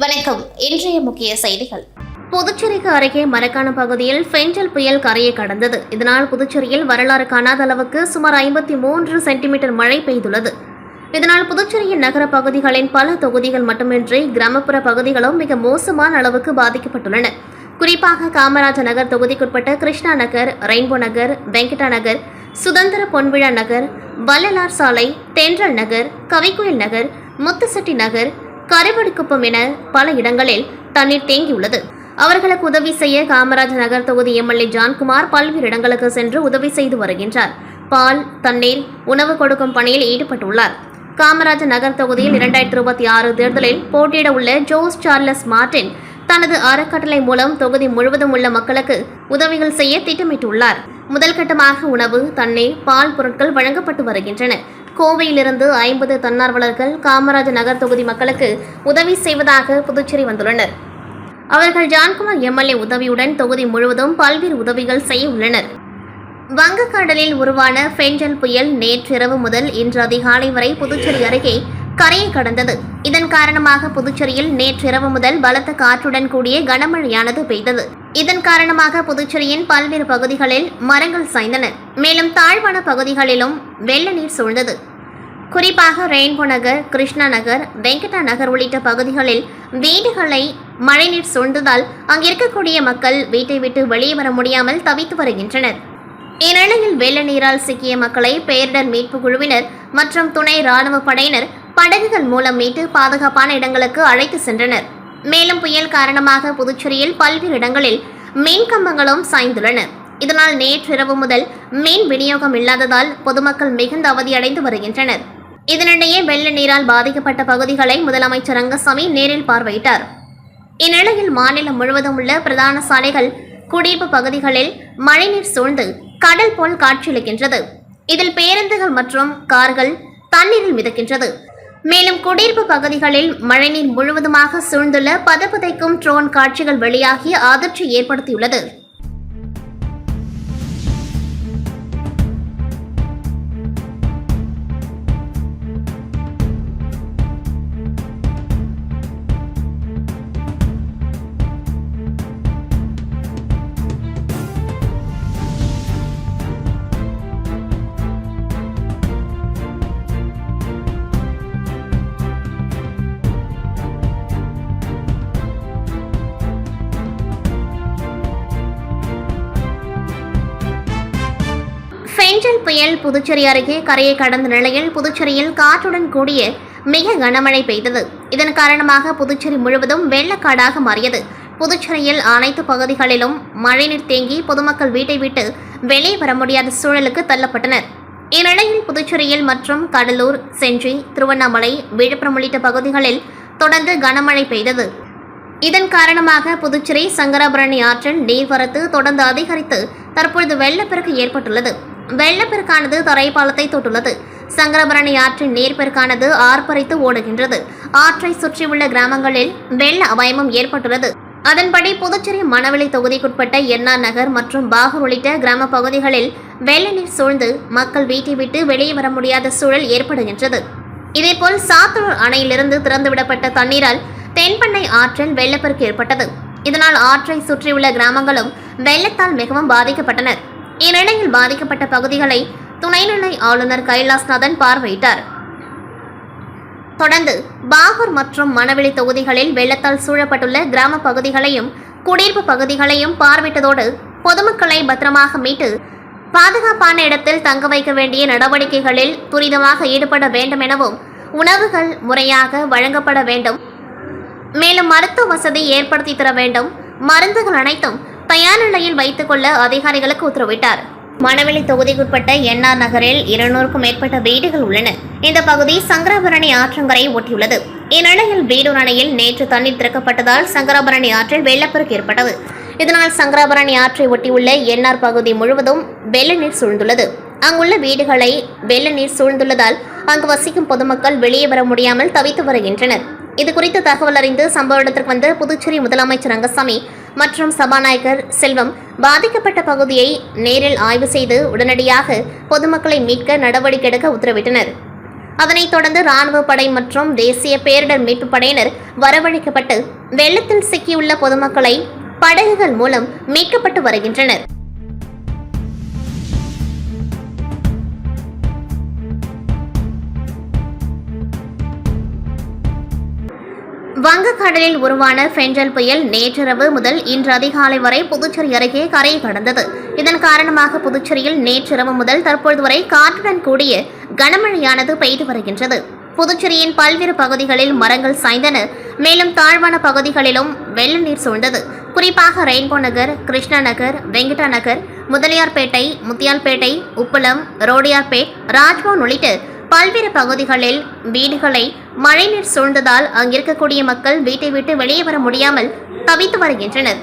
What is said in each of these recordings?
வணக்கம். இன்றைய முக்கிய செய்திகள். புதுச்சேரிக்கு அருகே மரக்காணம் பகுதியில் ஃபெஞ்சல் புயல் கரையை கடந்தது. இதனால் புதுச்சேரியில் வரலாறு காணாத அளவுக்கு சுமார் 53 சென்டிமீட்டர் மழை பெய்துள்ளது. இதனால் புதுச்சேரியின் நகர பகுதிகளின் பல தொகுதிகள் மட்டுமின்றி கிராமப்புற பகுதிகளும் மிக மோசமான அளவுக்கு பாதிக்கப்பட்டுள்ளன. குறிப்பாக காமராஜர் நகர் தொகுதிக்குட்பட்ட கிருஷ்ணா நகர், ரெயின்போ நகர், வெங்கடா நகர், சுதந்திர பொன்விழா நகர், வள்ளலார் சாலை, தென்றல் நகர், கவிக்குயில் நகர், முத்துசெட்டி நகர், கரைவடிக்குப்பம் என பல இடங்களில் தண்ணீர் தேங்கியுள்ளது. அவர்களுக்கு உதவி செய்ய காமராஜர் நகர் தொகுதி எம்எல்ஏ ஜான்குமார் பல்வேறு இடங்களுக்கு சென்று உதவி செய்து வருகின்றார். பால், தண்ணீர், உணவு கொடுக்கும் பணியில் ஈடுபட்டுள்ளார். காமராஜர் நகர் தொகுதியில் 2026 தேர்தலில் போட்டியிட உள்ள ஜோஸ் சார்லஸ் மார்டின் தனது அறக்கட்டளை மூலம் தொகுதி முழுவதும் உள்ள மக்களுக்கு உதவிகள் செய்ய திட்டமிட்டுள்ளார். முதல் கட்டமாக உணவு, தண்ணீர், பால் பொருட்கள் வழங்கப்பட்டு வருகின்றன. கோவையிலிருந்து 50 தன்னார்வலர்கள் காமராஜர் நகர் தொகுதி மக்களுக்கு உதவி செய்வதாக புதுச்சேரி வந்துள்ளனர். அவர்கள் ஜான்குமார் எம்எல்ஏ உதவியுடன் தொகுதி முழுவதும் பல்வேறு உதவிகள் செய்ய உள்ளனர். வங்கக்கடலில் உருவான ஃபெஞ்சல் புயல் நேற்றிரவு முதல் இன்று அதிகாலை வரை புதுச்சேரி அருகே கரையை கடந்தது. இதன் காரணமாக புதுச்சேரியில் நேற்றிரவு முதல் பலத்த காற்றுடன் கூடிய கனமழையானது பெய்தது. இதன் காரணமாக புதுச்சேரியின் பல்வேறு பகுதிகளில் மரங்கள் சாய்ந்தன. மேலும் தாழ்வான பகுதிகளிலும் வெள்ள நீர் சூழ்ந்தது. குறிப்பாக ரெயின்போ நகர், கிருஷ்ணா நகர், வெங்கடா நகர் உள்ளிட்ட பகுதிகளில் வீடுகளை மழைநீர் சூழ்ந்ததால் அங்கிருக்கக்கூடிய மக்கள் வீட்டை விட்டு வெளியே வர முடியாமல் தவித்து வருகின்றனர். இந்நிலையில் வெள்ள நீரால் சிக்கிய மக்களை பேரிடர் மீட்பு குழுவினர் மற்றும் துணை ராணுவ படையினர் படகுகள் மூலம் மீட்டு பாதுகாப்பான இடங்களுக்கு அழைத்து சென்றனர். மேலும் புயல் காரணமாக புதுச்சேரியில் பல்வேறு இடங்களில் மின் கம்பங்களும் சாய்ந்துள்ளன. இதனால் நேற்றிரவு முதல் மின் விநியோகம் இல்லாததால் பொதுமக்கள் மிகுந்த அவதியடைந்து வருகின்றனர். இதனிடையே வெள்ள நீரால் பாதிக்கப்பட்ட பகுதிகளை முதலமைச்சர் ரங்கசாமி நேரில் பார்வையிட்டார். இந்நிலையில் மாநிலம் முழுவதும் உள்ள பிரதான சாலைகள், குடியிருப்பு பகுதிகளில் மழைநீர் சூழ்ந்து கடல் போல் காட்சியளிக்கின்றது. இதில் பேருந்துகள் மற்றும் கார்கள் தண்ணீரில் மிதக்கின்றது. மேலும் குடியிருப்பு பகுதிகளில் மழைநீர் முழுவதுமாக சூழ்ந்துள்ள பதப்பதைக்கும் ட்ரோன் காட்சிகள் வெளியாகி அதிர்ச்சி ஏற்படுத்தியுள்ளது. ஃபெஞ்சல் புயல் புதுச்சேரி அருகே கரையை கடந்த நிலையில் புதுச்சேரியில் காற்றுடன் கூடிய மிக கனமழை பெய்தது. இதன் காரணமாக புதுச்சேரி முழுவதும் வெள்ளக்காடாக மாறியது. புதுச்சேரியில் அனைத்து பகுதிகளிலும் மழைநீர் தேங்கி பொதுமக்கள் வீட்டை விட்டு வெளியே வர முடியாத சூழலுக்கு தள்ளப்பட்டனர். இந்நிலையில் புதுச்சேரியில் மற்றும் கடலூர், செஞ்சி, திருவண்ணாமலை, விழுப்புரம் உள்ளிட்ட பகுதிகளில் தொடர்ந்து கனமழை பெய்தது. இதன் காரணமாக புதுச்சேரி சங்கராபரணி ஆற்றில் நீர்வரத்து தொடர்ந்து அதிகரித்து தற்பொழுது வெள்ளப்பெருக்கு ஏற்பட்டுள்ளது. வெள்ளப்பெருக்கானது தரைப்பாலத்தை தொட்டுள்ளது. சங்கராபரணி ஆற்றின் நீர்ப்பெருக்கானது ஆர்ப்பரித்து ஓடுகின்றது. ஆற்றை சுற்றியுள்ள கிராமங்களில் வெள்ள அபாயமும் ஏற்பட்டுள்ளது. அதன்படி புதுச்சேரி மணவெளி தொகுதிக்குட்பட்ட என்ஆர் நகர் மற்றும் பாகூர் உள்ளிட்ட கிராம பகுதிகளில் வெள்ள நீர் சூழ்ந்து மக்கள் வீட்டை விட்டு வெளியே வர முடியாத சூழல் ஏற்படுகின்றது. இதேபோல் சாத்தூர் அணையிலிருந்து திறந்துவிடப்பட்ட தண்ணீரால் தென்பண்ணை ஆற்றில் வெள்ளப்பெருக்கு ஏற்பட்டது. இதனால் ஆற்றை சுற்றியுள்ள கிராமங்களும் வெள்ளத்தால் மிகவும் பாதிக்கப்பட்டனர். இந்நிலையில் பாதிக்கப்பட்ட பகுதிகளை துணைநிலை ஆளுநர் கைலாஷ்நாதன் பார்வையிட்டார். தொடர்ந்து பாகூர் மற்றும் மணவெளி தொகுதிகளில் வெள்ளத்தால் சூழப்பட்டுள்ள கிராம பகுதிகளையும் குடியிருப்பு பகுதிகளையும் பார்வையிட்டதோடு பொதுமக்களை பத்திரமாக மீட்டு பாதுகாப்பான இடத்தில் தங்க வைக்க வேண்டிய நடவடிக்கைகளில் துரிதமாக ஈடுபட வேண்டும் எனவும், உணவுகள் முறையாக வழங்கப்பட வேண்டும், மேலும் மருத்துவ வசதி ஏற்படுத்தி தர வேண்டும், மருந்துகள் அனைத்தும் தயார் நிலையில் வைத்துக் கொள்ள அதிகாரிகளுக்கு உத்தரவிட்டார். மணவெளி தொகுதிக்குட்பட்ட என்ஆர் நகரில் 200க்கும் மேற்பட்ட வீடுகள் உள்ளன. இந்த பகுதி சங்கராபரணி ஆற்றங்கரையை ஒட்டியுள்ளது. இந்நிலையில் வீடூர் அணையில் நேற்று தண்ணீர் திறக்கப்பட்டதால் சங்கராபரணி ஆற்றில் வெள்ளப்பெருக்கு ஏற்பட்டது. இதனால் சங்கராபரணி ஆற்றை ஒட்டியுள்ள என்ஆர் பகுதி முழுவதும் வெள்ள நீர் சூழ்ந்துள்ளது. அங்குள்ள வீடுகளை வெள்ள நீர் சூழ்ந்துள்ளதால் அங்கு வசிக்கும் பொதுமக்கள் வெளியே வர முடியாமல் தவித்து வருகின்றனர். இதுகுறித்து தகவல் அறிந்து சம்பவ இடத்திற்கு வந்த புதுச்சேரி முதலமைச்சர் ரங்கசாமி மற்றும் சபாநாயகர் செல்வம் பாதிக்கப்பட்ட பகுதியை நேரில் ஆய்வு செய்து உடனடியாக பொதுமக்களை மீட்க நடவடிக்கை எடுக்க உத்தரவிட்டனர். அதனைத் தொடர்ந்து ராணுவ படை மற்றும் தேசிய பேரிடர் மீட்புப் படையினர் வரவழைக்கப்பட்டு வெள்ளத்தில் சிக்கியுள்ள பொதுமக்களை படகுகள் மூலம் மீட்கப்பட்டு வருகின்றனர். வங்கக்கடலில் உருவான ஃபெஞ்சல் புயல் நேற்றிரவு முதல் இன்று அதிகாலை வரை புதுச்சேரி அருகே கரையை கடந்தது. இதன் காரணமாக புதுச்சேரியில் நேற்றிரவு முதல் தற்பொழுது வரை காற்றுடன் கூடிய கனமழையானது பெய்து வருகின்றது. புதுச்சேரியின் பல்வேறு பகுதிகளில் மரங்கள் சாய்ந்தன. மேலும் தாழ்வான பகுதிகளிலும் வெள்ள நீர் சூழ்ந்தது. குறிப்பாக ரெயின்போ நகர், கிருஷ்ணா நகர், வெங்கடா நகர், முதலியார்பேட்டை, முத்தியால்பேட்டை, உப்பளம், ரோடியார்பேட், ராஜ்பவன் உள்ளிட்ட பல்வேறு பகுதிகளில் வீடுகளை மழைநீர் சூழ்ந்ததால் அங்கிருக்கக்கூடிய மக்கள் வீட்டை விட்டு வெளியே வர முடியாமல் தவித்து வருகின்றனர்.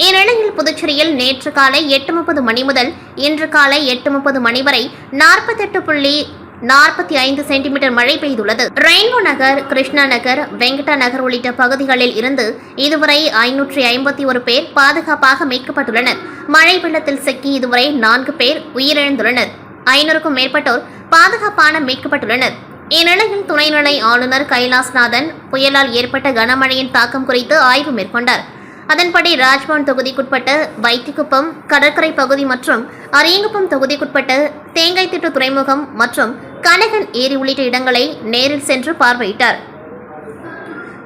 இந்நிலையில் புதுச்சேரியில் நேற்று காலை 8:30 மணி முதல் இன்று காலை 8:30 மணி வரை 48.45 சென்டிமீட்டர் மழை பெய்துள்ளது. ரெயின்போ நகர், கிருஷ்ணா நகர், வெங்கடா நகர் உள்ளிட்ட பகுதிகளில் இருந்து இதுவரை 551 பேர் பாதுகாப்பாக மீட்கப்பட்டுள்ளனர். மழை வெள்ளத்தில் சிக்கி இதுவரை 4 பேர் உயிரிழந்துள்ளனர். 500க்கும் மேற்பட்டோர் பாதுகாப்பான மீட்கப்பட்டுள்ளனர். இந்நிலையில் துணைநிலை ஆளுநர் கைலாஸ்நாதன் புயலால் ஏற்பட்ட கனமழையின் தாக்கம் குறித்து ஆய்வு மேற்கொண்டார். அதன்படி ராஜ்பவன் தொகுதிக்குட்பட்ட வைத்திக்குப்பம் கடற்கரை பகுதி மற்றும் அரியங்குப்பம் தொகுதிக்குட்பட்ட தேங்காய்த்திட்டு துறைமுகம் மற்றும் கனகன் ஏரி உள்ளிட்ட இடங்களை நேரில் சென்று பார்வையிட்டார்.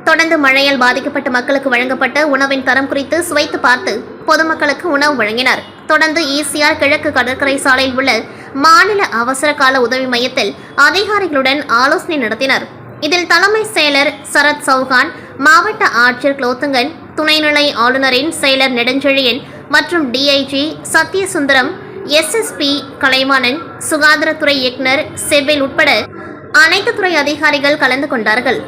தொடர்ந்து மழையால் பாதிக்கப்பட்ட மக்களுக்கு வழங்கப்பட்ட உணவின் தரம் குறித்து சுவைத்து பார்த்து பொதுமக்களுக்கு உணவு வழங்கினார். தொடர்ந்து ஈசிஆர் கிழக்கு கடற்கரை சாலையில் உள்ள மாநில அவசர கால உதவி மையத்தில் அதிகாரிகளுடன் ஆலோசனை நடத்தினர். இதில் தலைமை செயலர் சரத் சௌஹான், மாவட்ட ஆட்சியர் குலோத்துங்கன், துணைநிலை ஆளுநரின் செயலர் நெடுஞ்செழியன் மற்றும் டிஐஜி சத்யசுந்தரம், எஸ்எஸ்பி கலைவாணன், சுகாதாரத்துறை இயக்குநர் செபில் உட்பட அனைத்து துறை அதிகாரிகள் கலந்து கொண்டார்கள்.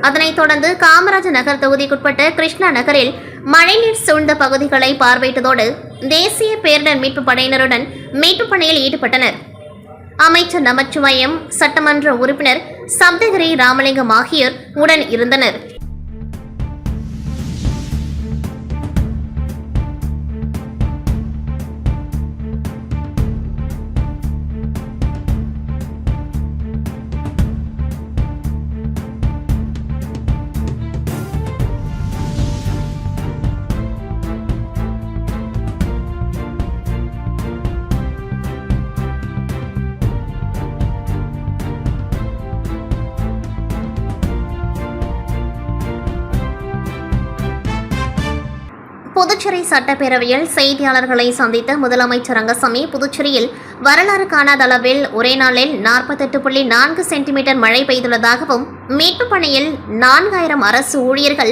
அதனைத் தொடர்ந்து காமராஜ் நகர் தொகுதிக்குட்பட்ட கிருஷ்ணா நகரில் மழைநீர் சூழ்ந்த பகுதிகளை பார்வையிட்டதோடு தேசிய பேரிடர் மீட்பு படையினருடன் மீட்புப் பணியில் ஈடுபட்டனர். அமைச்சர் நமச்சிவாயம், சட்டமன்ற உறுப்பினர் சப்தகிரி ராமலிங்கம் ஆகியோர் உடன் இருந்தனர். புதுச்சேரி சட்டப்பேரவையில் செய்தியாளர்களை சந்தித்த முதலமைச்சர் ரங்கசாமி, புதுச்சேரியில் வரலாறு காணாத அளவில் ஒரே நாளில் 48.4 சென்டிமீட்டர் மழை பெய்துள்ளதாகவும், மீட்புப் பணியில் 4000 அரசு ஊழியர்கள்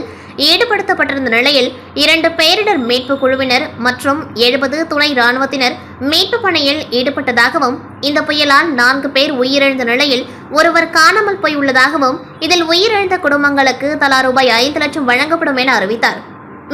ஈடுபடுத்தப்பட்டிருந்த நிலையில் 2 பேரிடர் மீட்பு குழுவினர் மற்றும் 70 துணை ராணுவத்தினர் மீட்புப் பணியில் ஈடுபட்டதாகவும், இந்த புயலால் 4 பேர் உயிரிழந்த நிலையில் ஒருவர் காணாமல் போய் உள்ளதாகவும், இதில் உயிரிழந்த குடும்பங்களுக்கு தலா ரூபாய் 5 லட்சம் வழங்கப்படும் என அறிவித்தார்.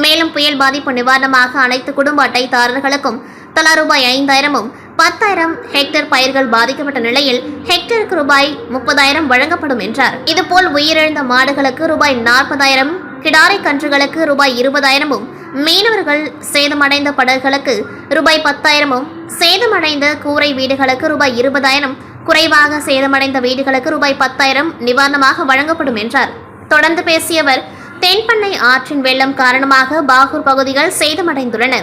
மேலும் புயல் பாதிப்பு நிவாரணமாக அனைத்து குடும்ப அட்டைதாரர்களுக்கும் தலா ரூபாய் 5000ம், 10,000 ஹெக்டேர் பயிர்கள் பாதிக்கப்பட்ட நிலையில் ஹெக்டேருக்கு ரூபாய் 30,000 வழங்கப்படும் என்றார். இதுபோல் உயிரிழந்த மாடுகளுக்கு ரூபாய் 40,000, கிடாரை கன்றுகளுக்கு ரூபாய் 20,000ம், மீனவர்கள் சேதமடைந்த படகுகளுக்கு ரூபாய் 10,000ம், சேதமடைந்த கூரை வீடுகளுக்கு ரூபாய் 20,000, குறைவாக சேதமடைந்த வீடுகளுக்கு ரூபாய் 10,000 நிவாரணமாக வழங்கப்படும் என்றார். தொடர்ந்து பேசியவர், தென்பண்ணை ஆற்றின் வெள்ளம் காரணமாக பாகூர் பகுதிகள் சேதமடைந்துள்ளன.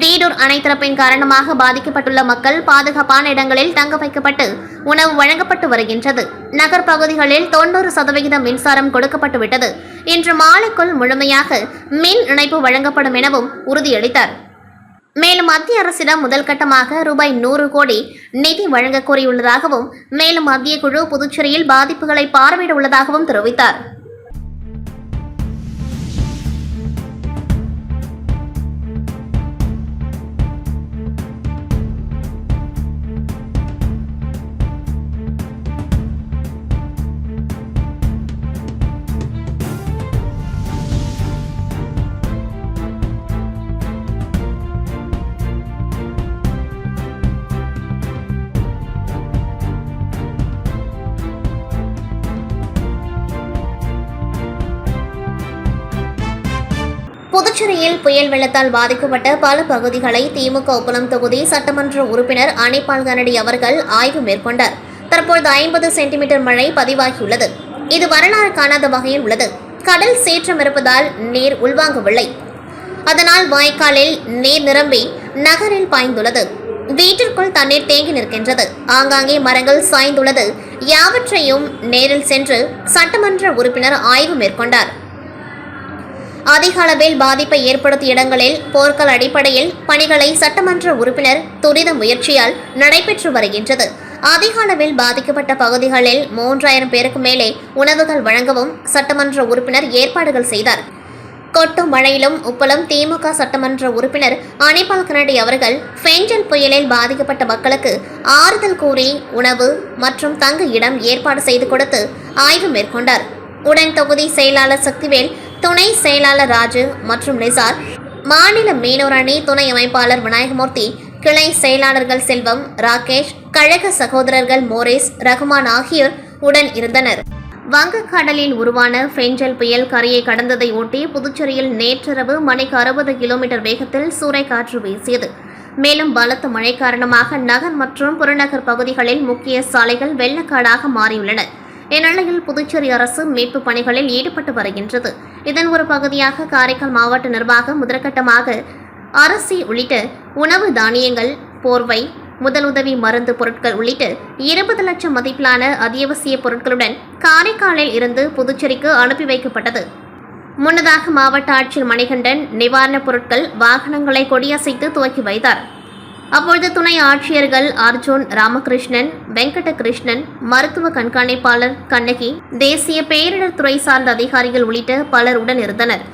வீடூர் அணை திறப்பின் காரணமாக பாதிக்கப்பட்டுள்ள மக்கள் பாதுகாப்பான இடங்களில் தங்க வைக்கப்பட்டு உணவு வழங்கப்பட்டு வருகின்றது. நகர் பகுதிகளில் 90% மின்சாரம் கொடுக்கப்பட்டுவிட்டது. இன்று மாலைக்குள் முழுமையாக மின் இணைப்பு வழங்கப்படும் எனவும் உறுதியளித்தார். மேலும் மத்திய அரசிடம் முதல் கட்டமாக ரூபாய் 100 கோடி நிதி வழங்க கோரியுள்ளதாகவும், மேலும் மத்திய குழு புதுச்சேரியில் பாதிப்புகளை பார்வையிட உள்ளதாகவும் தெரிவித்தார். புதுச்சேரியில் புயல் வெள்ளத்தால் பாதிக்கப்பட்ட பல பகுதிகளை திமுக உப்பளம் தொகுதி சட்டமன்ற உறுப்பினர் அனிபால் கனடி அவர்கள் ஆய்வு மேற்கொண்டார். தற்போது 50 சென்டிமீட்டர் மழை பதிவாகியுள்ளது. இது வரலாறு காணாத வகையில் உள்ளது. கடல் சீற்றம் இருப்பதால் நீர் உள்வாங்கவில்லை. அதனால் வாய்க்காலில் நீர் நிரம்பி நகரில் பாய்ந்துள்ளது. வீட்டிற்குள் தண்ணீர் தேங்கி நிற்கின்றது. ஆங்காங்கே மரங்கள் சாய்ந்துள்ளது. யாவற்றையும் நேரில் சென்று சட்டமன்ற உறுப்பினர் ஆய்வு மேற்கொண்டார். அதிக அளவில் பாதிப்பை ஏற்படுத்திய இடங்களில் போர்க்கால அடிப்படையில் பணிகளை சட்டமன்ற உறுப்பினர் துரித முயற்சியால் நடைபெற்று வருகின்றது. அதிக அளவில் பாதிக்கப்பட்ட பகுதிகளில் 3000 பேருக்கு மேலே உணவுகள் வழங்கவும் சட்டமன்ற உறுப்பினர் ஏற்பாடுகள் செய்தார். கொட்டும் மழையிலும் உப்பளம் திமுக சட்டமன்ற உறுப்பினர் அனிபால் கனடி அவர்கள் ஃபெஞ்சல் புயலில் பாதிக்கப்பட்ட மக்களுக்கு ஆறுதல் கூறி உணவு மற்றும் தங்க இடம் ஏற்பாடு செய்து கொடுத்து ஆய்வு மேற்கொண்டார். உடன் தொகுதி செயலாளர் சக்திவேல், துணை செயலாளர் ராஜு மற்றும் நிசார், மாநில மீனவர் அணி துணை அமைப்பாளர் விநாயகமூர்த்தி, கிளை செயலாளர்கள் செல்வம், ராகேஷ், கழக சகோதரர்கள் மோரேஸ், ரகுமான் ஆகியோர் உடன் இருந்தனர். வங்கக்கடலில் உருவான ஃபெஞ்சல் புயல் கரையை கடந்ததை ஒட்டி புதுச்சேரியில் நேற்றிரவு மணிக்கு 60 கிலோமீட்டர் வேகத்தில் சூறைக்காற்று வீசியது. மேலும் பலத்த மழை காரணமாக நகர் மற்றும் புறநகர் பகுதிகளில் முக்கிய சாலைகள் வெள்ளக்காடாக மாறியுள்ளன. இந்நிலையில் புதுச்சேரி அரசு மீட்பு பணிகளில் ஈடுபட்டு வருகின்றது. இதன் ஒரு பகுதியாக காரைக்கால் மாவட்ட நிர்வாகம் முதற்கட்டமாக அரிசி உள்ளிட்ட உணவு தானியங்கள், போர்வை, முதலுதவி மருந்து பொருட்கள் உள்ளிட்ட 20 லட்சம் மதிப்பிலான அத்தியாவசிய பொருட்களுடன் காரைக்காலில் இருந்து புதுச்சேரிக்கு அனுப்பி வைக்கப்பட்டது. முன்னதாக மாவட்ட ஆட்சியர் மணிகண்டன் நிவாரணப் பொருட்கள் வாகனங்களை கொடியசைத்து துவக்கி வைத்தார். அப்பொழுது துணை ஆட்சியர்கள் அர்ஜுன், ராமகிருஷ்ணன், வெங்கடகிருஷ்ணன், மருத்துவ கண்காணிப்பாளர் கண்ணகி, தேசிய பேரிடர் துறை சார்ந்த அதிகாரிகள் உள்ளிட்ட பலர் உடன் இருந்தனர்.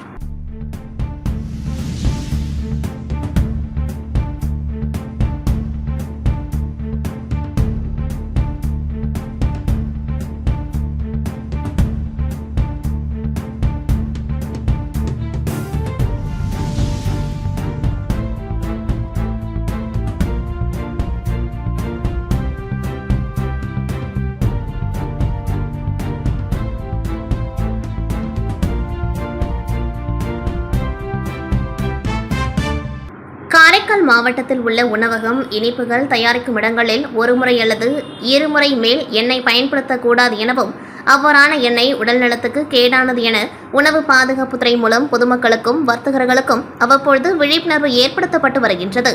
காரைக்கால் மாவட்டத்தில் உள்ள உணவகம், இனிப்புகள் தயாரிக்கும் இடங்களில் ஒருமுறை அல்லது இருமுறை மேல் எண்ணெய் பயன்படுத்தக்கூடாது எனவும், அவ்வாறான எண்ணெய் உடல்நலத்துக்கு கேடானது என உணவு பாதுகாப்புத்துறை மூலம் பொதுமக்களுக்கும் வர்த்தகர்களுக்கும் அவ்வப்பொழுது விழிப்புணர்வு ஏற்படுத்தப்பட்டு வருகின்றது.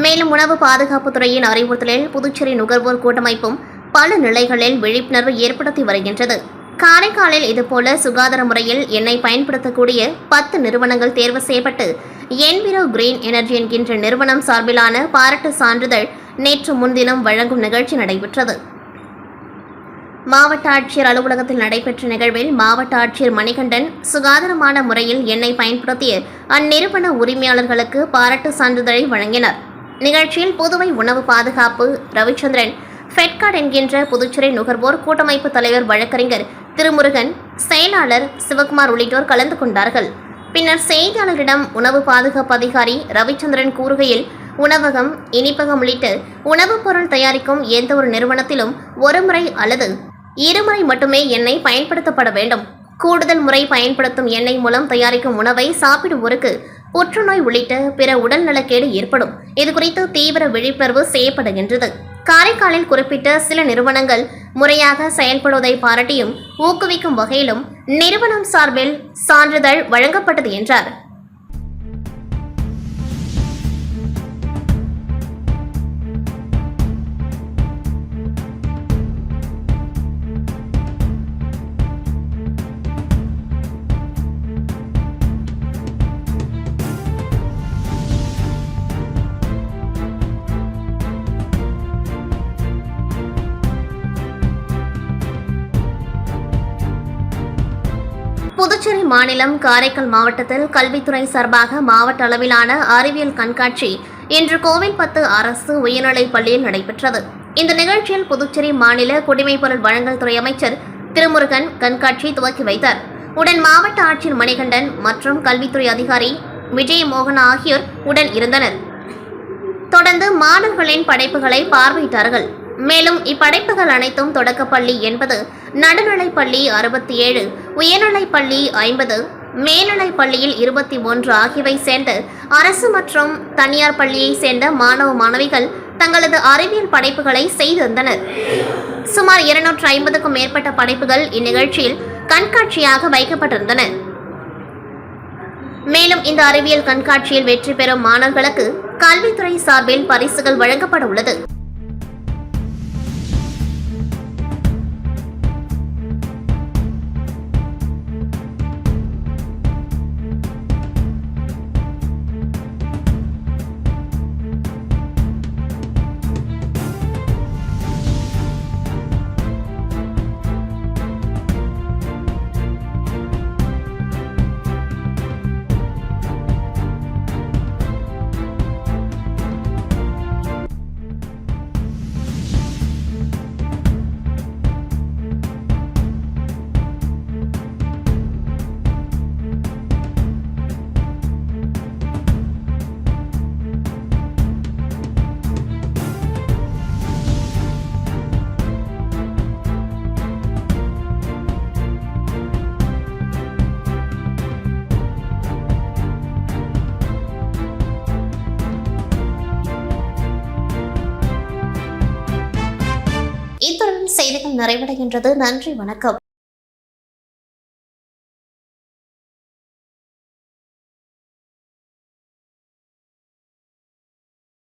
மேலும் உணவு பாதுகாப்புத்துறையின் அறிவுறுத்தலில் புதுச்சேரி நுகர்வோர் கூட்டமைப்பும் பல நிலைகளில் விழிப்புணர்வு ஏற்படுத்தி வருகின்றது. காரைக்காலில் இதுபோல சுகாதார முறையில் எண்ணெய் பயன்படுத்தக்கூடிய 10 நிறுவனங்கள் தேர்வு செய்யப்பட்டு என்விரோ கிரீன் எனர்ஜி என்கின்ற நிறுவனம் சார்பிலான பாராட்டு சான்றிதழ் நேற்று முன்தினம் வழங்கும் நிகழ்ச்சி நடைபெற்றது. மாவட்ட ஆட்சியர் அலுவலகத்தில் நடைபெற்ற நிகழ்வில் மாவட்ட ஆட்சியர் மணிகண்டன் சுகாதாரமான முறையில் எண்ணெய் பயன்படுத்திய அந்நிறுவன உரிமையாளர்களுக்கு பாராட்டு சான்றிதழை வழங்கினார். நிகழ்ச்சியில் புதுவை உணவு பாதுகாப்பு ரவிச்சந்திரன், ஃபெட்கார்ட் என்கின்ற புதுச்சேரி நுகர்வோர் கூட்டமைப்பு தலைவர் வழக்கறிஞர் திருமுருகன், செயலாளர் சிவகுமார் உள்ளிட்டோர் கலந்து கொண்டார்கள். பின்னர் செய்தியாளர்களிடம் உணவு பாதுகாப்பு அதிகாரி ரவிச்சந்திரன் கூறுகையில், உணவகம், இனிப்பகம் உள்ளிட்ட உணவுப் பொருள் தயாரிக்கும் எந்த ஒரு நிறுவனத்திலும் ஒரு முறை அல்லது இருமுறை மட்டுமே எண்ணெய் பயன்படுத்தப்பட வேண்டும். கூடுதல் முறை பயன்படுத்தும் எண்ணெய் மூலம் தயாரிக்கும் உணவை சாப்பிடுவோருக்கு புற்றுநோய் உள்ளிட்ட பிற உடல் நலக்கேடு ஏற்படும். இதுகுறித்து தீவிர விழிப்புணர்வு செய்யப்படுகின்றது. காரைக்காலில் குறிப்பிட்ட சில நிறுவனங்கள் முறையாக செயல்படுவதை பாராட்டியும் ஊக்குவிக்கும் வகையிலும் நிறுவனம் சார்பில் சான்றிதழ் வழங்கப்பட்டது என்றார். புதுச்சேரி மாநிலம் காரைக்கால் மாவட்டத்தில் கல்வித்துறை சார்பாக மாவட்ட அளவிலான அறிவியல் கண்காட்சி இன்று கோவில்பத்து அரசு உயர்நிலைப் பள்ளியில் நடைபெற்றது. இந்த நிகழ்ச்சியில் புதுச்சேரி மாநில குடிமைப்பொருள் வழங்கல் துறை அமைச்சர் திருமுருகன் கண்காட்சியை துவக்கி வைத்தார். உடன் மாவட்ட ஆட்சியர் மணிகண்டன் மற்றும் கல்வித்துறை அதிகாரி விஜயமோகன் ஆகியோர் உடன் இருந்தனர். தொடர்ந்து மாணவர்களின் படைப்புகளை பார்வையிட்டார்கள். மேலும் இப்படைப்புகள் அனைத்தும் தொடக்கப்பள்ளி 80, நடுநிலைப்பள்ளி 67, உயர்நிலைப்பள்ளி 50, மேல்நிலைப்பள்ளியில் 21 ஆகியவை சேர்ந்த அரசு மற்றும் தனியார் பள்ளியை சேர்ந்த மாணவ மாணவிகள் தங்களது அறிவியல் படைப்புகளை செய்திருந்தனர். சுமார் 250க்கும் மேற்பட்ட படைப்புகள் இந்நிகழ்ச்சியில் கண்காட்சியாக வைக்கப்பட்டிருந்தன. மேலும் இந்த அறிவியல் கண்காட்சியில் வெற்றி பெறும் மாணவர்களுக்கு கல்வித்துறை சார்பில் பரிசுகள் வழங்கப்பட உள்ளது. இத்துடன் செய்திகள் நிறைவடைகின்றது. நன்றி, வணக்கம்.